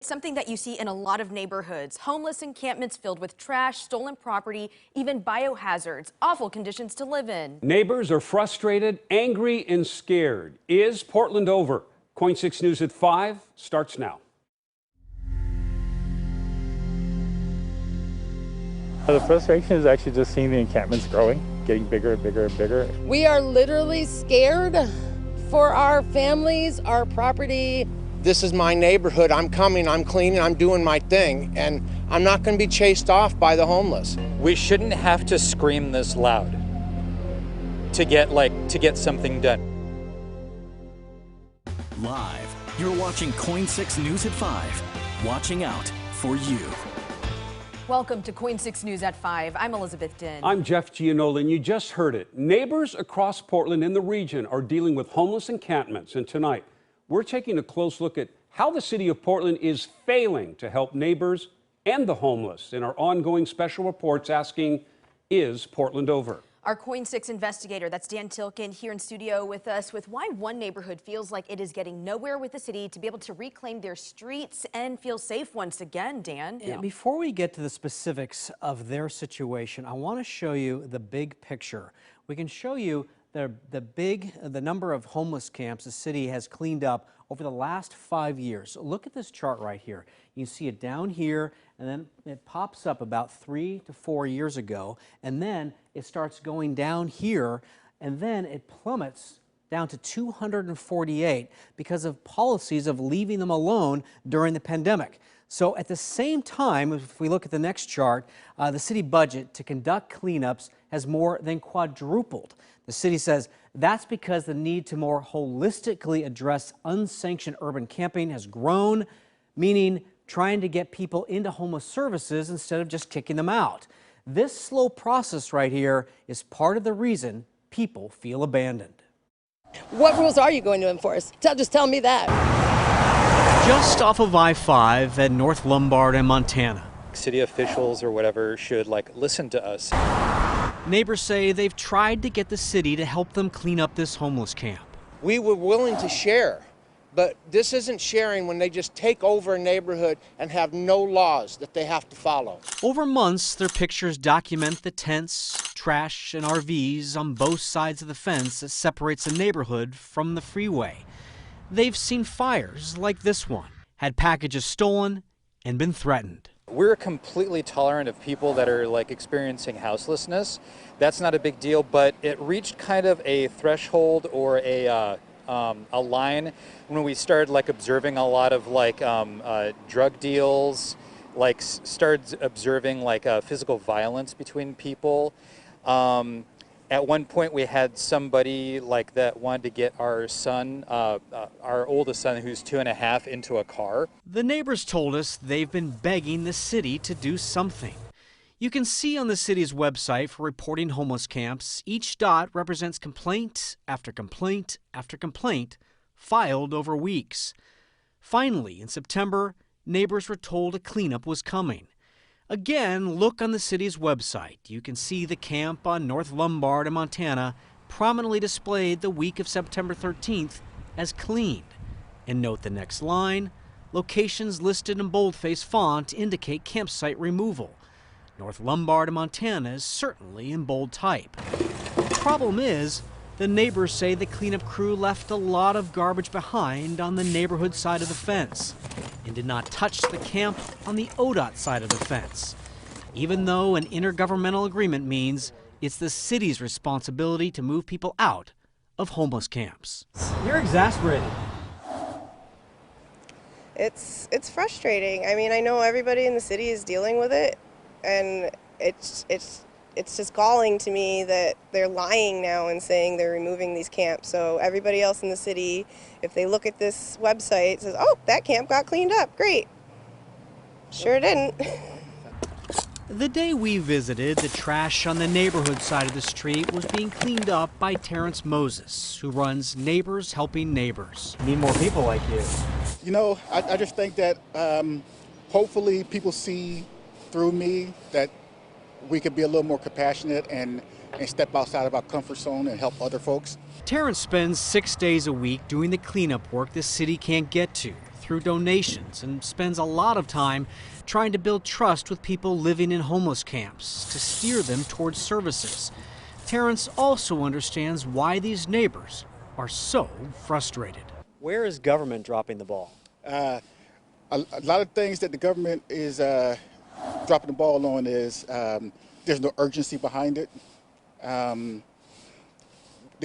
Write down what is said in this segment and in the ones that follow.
Something that you see in a lot of neighborhoods. Homeless encampments filled with trash, stolen property, even biohazards. Awful conditions to live in. Neighbors are frustrated, angry, and scared. Is Portland over? KOIN 6 News at 5 starts now. The frustration is actually just seeing the encampments growing, getting bigger and bigger and bigger. We are literally scared for our families, our property. This is my neighborhood. I'm coming, I'm cleaning, I'm doing my thing, and I'm not going to be chased off by the homeless. We shouldn't have to scream this loud to get something done. Live, you're watching KOIN 6 News at 5. Watching out for you. Welcome to KOIN 6 News at 5. I'm Elizabeth Din. I'm Jeff Gianola, and you just heard it. Neighbors across Portland and the region are dealing with homeless encampments, and tonight we're taking a close look at how the city of Portland is failing to help neighbors and the homeless in our ongoing special reports asking, is Portland over? Our KOIN 6 investigator, that's Dan Tilkin, here in studio with us with why one neighborhood feels like it is getting nowhere with the city to be able to reclaim their streets and feel safe once again, Dan. Yeah. Before we get to the specifics of their situation, I want to show you the big picture. We can show you the number of homeless camps the city has cleaned up over the last 5 years. Look at this chart right here. You see it down here, and then it pops up about 3 to 4 years ago, and then it starts going down here, and then it plummets down to 248 because of policies of leaving them alone during the pandemic. So at the same time, if we look at the next chart, the city budget to conduct cleanups has more than quadrupled. The city says that's because the need to more holistically address unsanctioned urban camping has grown, meaning trying to get people into homeless services instead of just kicking them out. This slow process right here is part of the reason people feel abandoned. What rules are you going to enforce? Just tell me that. Just off of I-5 at North Lombard and Montana. City officials or whatever should listen to us. Neighbors say they've tried to get the city to help them clean up this homeless camp. We were willing to share, but this isn't sharing when they just take over a neighborhood and have no laws that they have to follow. Over months, their pictures document the tents, trash, and RVs on both sides of the fence that separates the neighborhood from the freeway. They've seen fires like this one, had packages stolen, and been threatened. We're completely tolerant of people that are experiencing houselessness. That's not a big deal, but it reached kind of a threshold or a line when we started observing a lot of drug deals, started observing physical violence between people. At one point, we had somebody that wanted to get our son, our oldest son, who's 2.5, into a car. The neighbors told us they've been begging the city to do something. You can see on the city's website for reporting homeless camps, each dot represents complaint after complaint after complaint filed over weeks. Finally, in September, neighbors were told a cleanup was coming. Again, look on the city's website. You can see the camp on North Lombard in Montana prominently displayed the week of September 13th as cleaned. And note the next line, locations listed in boldface font indicate campsite removal. North Lombard in Montana is certainly in bold type. The problem is, the neighbors say the cleanup crew left a lot of garbage behind on the neighborhood side of the fence and did not touch the camp on the ODOT side of the fence, even though an intergovernmental agreement means it's the city's responsibility to move people out of homeless camps. You're exasperated. It's frustrating. I mean, I know everybody in the city is dealing with it, and it's just galling to me that they're lying now and saying they're removing these camps. So everybody else in the city, if they look at this website, says, oh, that camp got cleaned up, great. Sure didn't. The day we visited, the trash on the neighborhood side of the street was being cleaned up by Terrence Moses, who runs Neighbors Helping Neighbors. Need more people like you. You know, I just think that hopefully people see through me that we could be a little more compassionate and step outside of our comfort zone and help other folks. Terrence spends 6 days a week doing the cleanup work the city can't get to. through donations and spends a lot of time trying to build trust with people living in homeless camps to steer them towards services. Terrence also understands why these neighbors are so frustrated. Where is government dropping the ball? A lot of things that the government is dropping the ball on is there's no urgency behind it. They're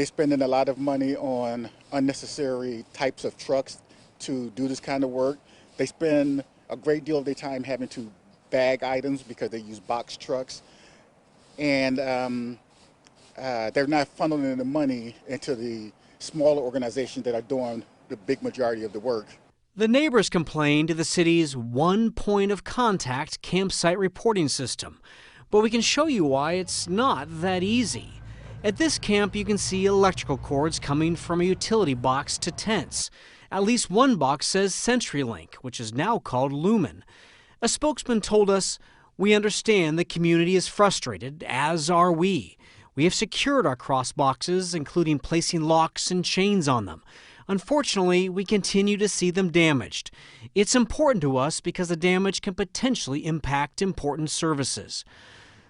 spending a lot of money on unnecessary types of trucks to do this kind of work. They spend a great deal of their time having to bag items because they use box trucks. And they're not funneling the money into the smaller organizations that are doing the big majority of the work. The neighbors complained to the city's one point of contact campsite reporting system, but we can show you why it's not that easy. At this camp, you can see electrical cords coming from a utility box to tents. At least one box says CenturyLink, which is now called Lumen. A spokesman told us, "We understand the community is frustrated, as are we. We have secured our cross boxes, including placing locks and chains on them. Unfortunately, we continue to see them damaged. It's important to us because the damage can potentially impact important services."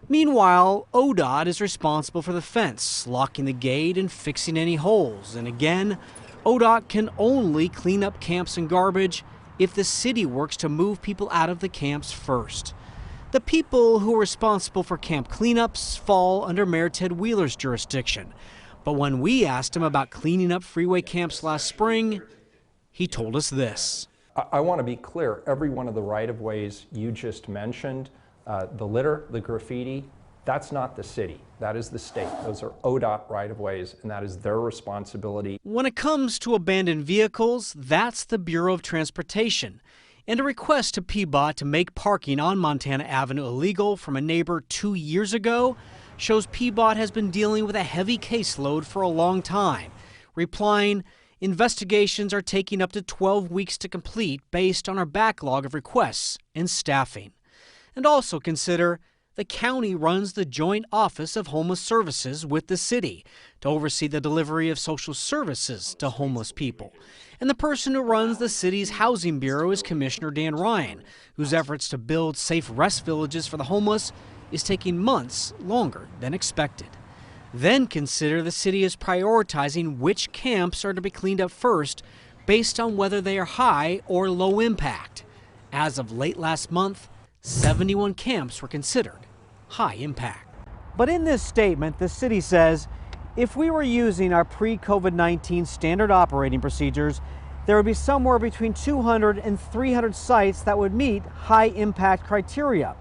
Meanwhile, ODOT is responsible for the fence, locking the gate and fixing any holes. And again, ODOT can only clean up camps and garbage if the city works to move people out of the camps first. The people who are responsible for camp cleanups fall under Mayor Ted Wheeler's jurisdiction. But when we asked him about cleaning up freeway camps last spring, he told us this. I want to be clear, every one of the right-of-ways you just mentioned, the litter, the graffiti, that's not the city. That is the state. Those are ODOT right-of-ways, and that is their responsibility. When it comes to abandoned vehicles, that's the Bureau of Transportation. And a request to PBOT to make parking on Montana Avenue illegal from a neighbor 2 years ago shows PBOT has been dealing with a heavy caseload for a long time, replying, "Investigations are taking up to 12 weeks to complete based on our backlog of requests and staffing." And also consider the county runs the Joint Office of Homeless Services with the city to oversee the delivery of social services to homeless people. And the person who runs the city's housing bureau is Commissioner Dan Ryan, whose efforts to build safe rest villages for the homeless is taking months longer than expected. Then consider the city is prioritizing which camps are to be cleaned up first based on whether they are high or low impact. As of late last month, 71 camps were considered high impact. But in this statement, the city says, if we were using our pre-COVID-19 standard operating procedures, there would be somewhere between 200 and 300 sites that would meet high impact criteria.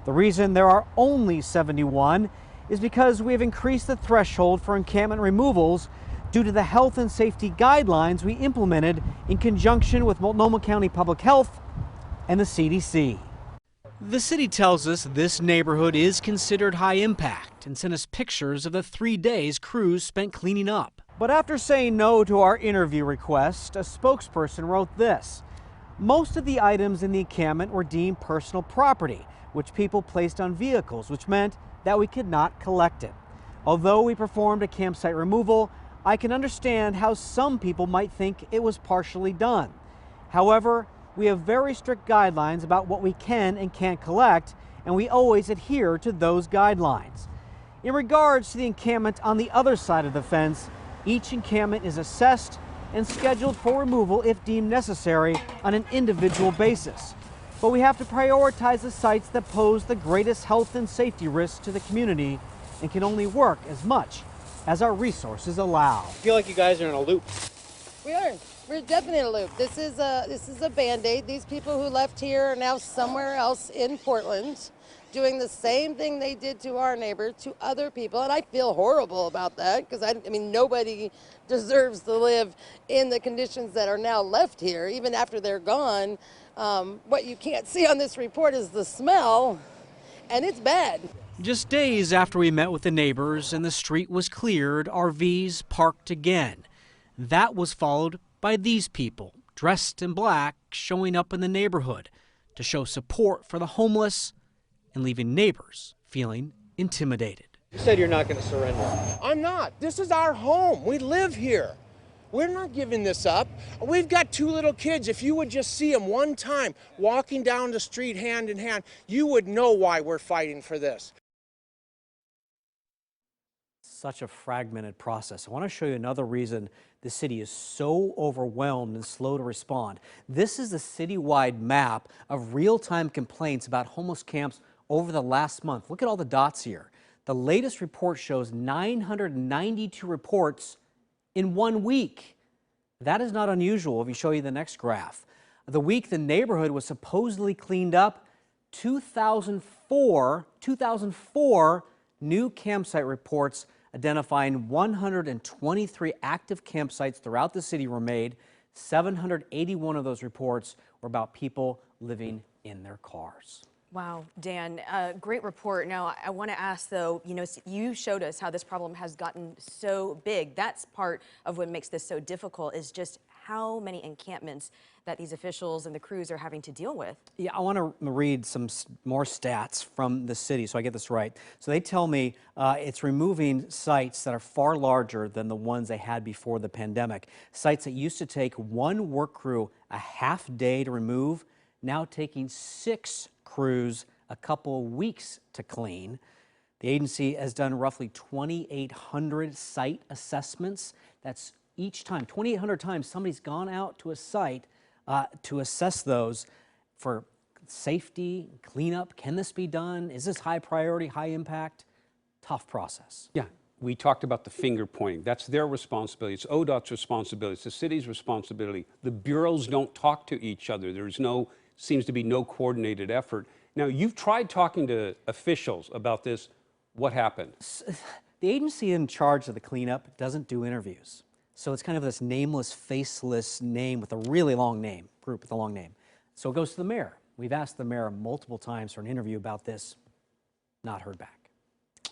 The reason there are only 71 is because we have increased the threshold for encampment removals due to the health and safety guidelines we implemented in conjunction with Multnomah County Public Health and the CDC. The city tells us this neighborhood is considered high impact and sent us pictures of the 3 days crews spent cleaning up. But after saying no to our interview request, a spokesperson wrote this. Most of the items in the encampment were deemed personal property, which people placed on vehicles, which meant that we could not collect it. Although we performed a campsite removal, I can understand how some people might think it was partially done. However, we have very strict guidelines about what we can and can't collect, and we always adhere to those guidelines. In regards to the encampment on the other side of the fence, each encampment is assessed and scheduled for removal if deemed necessary on an individual basis. But we have to prioritize the sites that pose the greatest health and safety risks to the community and can only work as much as our resources allow. I feel like you guys are in a loop. We are. We're definitely in a loop. This is a Band-Aid. These people who left here are now somewhere else in Portland doing the same thing they did to our neighbor, to other people. And I feel horrible about that because I mean, nobody deserves to live in the conditions that are now left here, even after they're gone. What you can't see on this report is the smell, and it's bad. Just days after we met with the neighbors and the street was cleared, RVs parked again. That was followed by these people, dressed in black, showing up in the neighborhood to show support for the homeless and leaving neighbors feeling intimidated. You said you're not going to surrender. I'm not. This is our home. We live here. We're not giving this up. We've got 2 little kids. If you would just see them one time walking down the street hand in hand, you would know why we're fighting for this. Such a fragmented process. I want to show you another reason the city is so overwhelmed and slow to respond. This is a citywide map of real-time complaints about homeless camps over the last month. Look at all the dots here. The latest report shows 992 reports in 1 week. That is not unusual if you show you the next graph. The week the neighborhood was supposedly cleaned up, 2004 new campsite reports identifying 123 active campsites throughout the city were made. 781 of those reports were about people living in their cars. Wow, Dan, great report. Now, I want to ask, though, you showed us how this problem has gotten so big. That's part of what makes this so difficult, is just how many encampments that these officials and the crews are having to deal with. Yeah, I want to read some more stats from the city so I get this right. So they tell me it's removing sites that are far larger than the ones they had before the pandemic. Sites that used to take 1 work crew a half day to remove, now taking 6 crews a couple of weeks to clean. The agency has done roughly 2,800 site assessments. That's each time, 2,800 times somebody's gone out to a site to assess those for safety, cleanup. Can this be done? Is this high priority, high impact? Tough process. Yeah, we talked about the finger pointing. That's their responsibility. It's ODOT's responsibility. It's the city's responsibility. The bureaus don't talk to each other. Seems to be no coordinated effort. Now, you've tried talking to officials about this. What happened? The agency in charge of the cleanup doesn't do interviews. So it's kind of this nameless, faceless name with a really long name, group with a long name. So it goes to the mayor. We've asked the mayor multiple times for an interview about this, not heard back.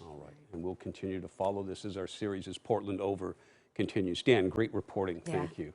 All right, and we'll continue to follow this as our series as Portland Over continues. Dan, great reporting. Thank you.